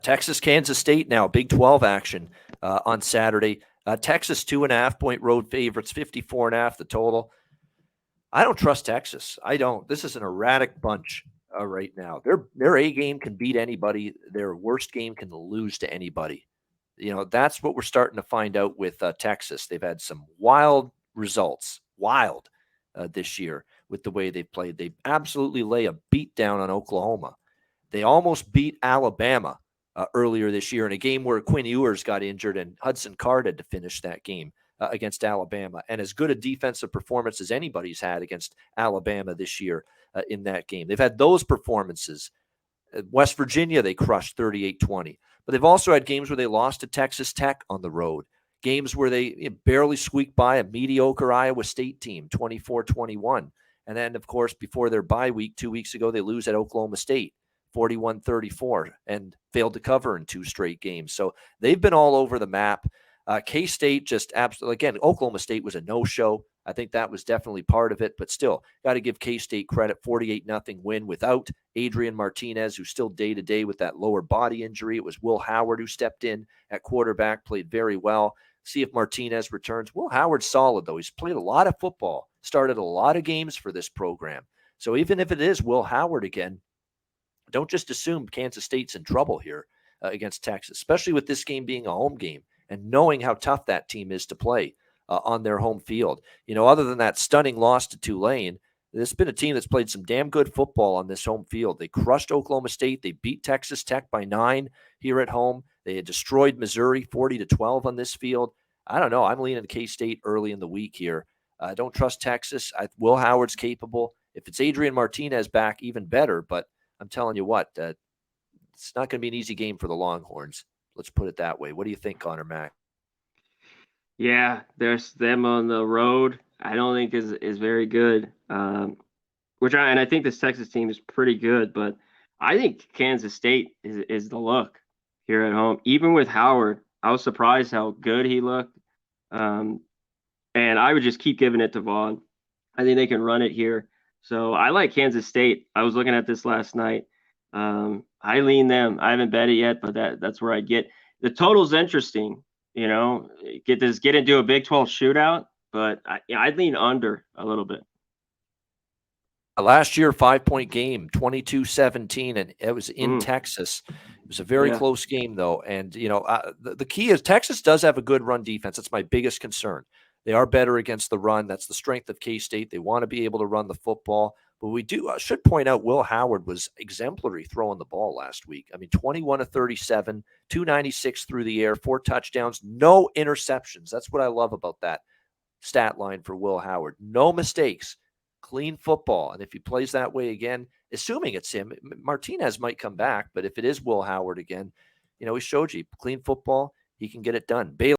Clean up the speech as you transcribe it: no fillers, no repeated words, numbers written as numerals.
Texas, Kansas State now, Big 12 action on Saturday. Texas 2.5-point road favorites, 54.5 the total. I don't trust Texas. I don't. This is an erratic bunch right now. Their A game can beat anybody. Their worst game can lose to anybody. That's what we're starting to find out with Texas. They've had some wild results, this year with the way they've played. They absolutely lay a beat down on Oklahoma. They almost beat Alabama earlier this year in a game where Quinn Ewers got injured and Hudson Card had to finish that game against Alabama. And as good a defensive performance as anybody's had against Alabama this year in that game. They've had those performances. West Virginia, they crushed 38-20. But they've also had games where they lost to Texas Tech on the road. Games where they barely squeaked by a mediocre Iowa State team, 24-21. And then, of course, before their bye week 2 weeks ago, they lose at Oklahoma State, 41-34, and failed to cover in 2 straight games. So they've been all over the map. K-State just absolutely, again, Oklahoma State was a no-show. I think that was definitely part of it, but still, got to give K-State credit, 48-0 win without Adrian Martinez, who's still day-to-day with that lower body injury. It was Will Howard who stepped in at quarterback, played very well. See if Martinez returns. Will Howard's solid, though. He's played a lot of football, started a lot of games for this program. So even if it is Will Howard again, don't just assume Kansas State's in trouble here against Texas, especially with this game being a home game and knowing how tough that team is to play on their home field. Other than that stunning loss to Tulane, this has been a team that's played some damn good football on this home field. They crushed Oklahoma State. They beat Texas Tech by 9 here at home. They had destroyed Missouri 40-12 on this field. I don't know. I'm leaning K-State early in the week here. I don't trust Texas. Will Howard's capable. If it's Adrian Martinez back, even better. But I'm telling you what, it's not going to be an easy game for the Longhorns. Let's put it that way. What do you think, Conor Mack? Yeah, there's them on the road. I don't think is very good. I think this Texas team is pretty good, but I think Kansas State is the look here at home. Even with Howard, I was surprised how good he looked. And I would just keep giving it to Vaughn. I think they can run it here. So I like Kansas State. I was looking at this last night. I lean them. I haven't bet it yet, but that's where I get. The total's interesting. Get into a Big 12 shootout, but I'd lean under a little bit. Last year, 5-point game, 22-17, and it was in Texas. It was a very close game, though. And, the key is Texas does have a good run defense. That's my biggest concern. They are better against the run. That's the strength of K-State. They want to be able to run the football. But we should point out Will Howard was exemplary throwing the ball last week. I mean, 21-37, 296 through the air, 4 touchdowns, no interceptions. That's what I love about that stat line for Will Howard. No mistakes, clean football. And if he plays that way again, assuming it's him, Martinez might come back. But if it is Will Howard again, he showed you clean football, he can get it done. Baylor